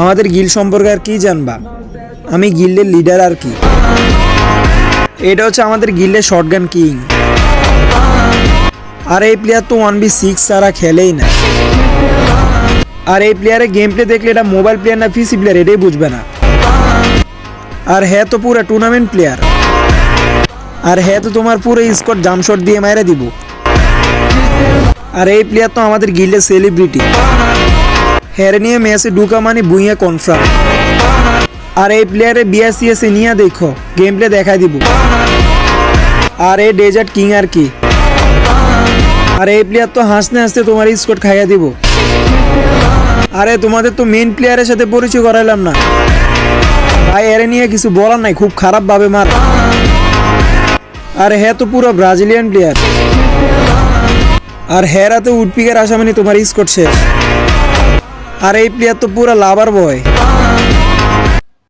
আমাদের গিল্ড সম্পর্কে আর কি জানবা? আমি গিল্ডের লিডার আর কি। এটা হচ্ছে আমাদের গিল্ডের শটগান কিং। আর এই প্লেয়ার তো 1v6 ছাড়া খেলেই না। আর এই প্লেয়ারের গেম প্লে দেখলে এটা মোবাইল প্লেয়ার না পিসি প্লেয়ার এটাই বুঝবে না। আর হ্যাঁ তো পুরো টুর্নামেন্ট প্লেয়ার। আর হ্যাঁ তো তোমার পুরো স্কোর জাম্পশট দিয়ে মাইরা দিব। আর এই প্লেয়ার তো আমাদের গিল্ডের সেলিব্রিটি। হেরে নিয়ে ম্যাচে ঢুকা মানে বুইয়া কনফার্ম। আর এই প্লেয়ারে বিএসসিএস নিয়ে দেখো গেম প্লে দেখাই দিব। আর এই ডেজার্ট কিং আর কি। আর এই প্লেয়ার তো হাসতে হাসতে তোমার স্কোর খাইয়া দিব। আরে তোমাদের তো মেইন প্লেয়ারের সাথে পরিচয় করাইলাম না ভাই, এরে নিয়ে কিছু বলার নাই, খুব খারাপ ভাবে মার। আর হ্যাঁ তো পুরো ব্রাজিলিয়ান প্লেয়ার। আর হেরাতে উডপিকের আসামানি তোমার স্কোর শেষ। আর এই প্লেয়ার তো পুরো লাভার বয়।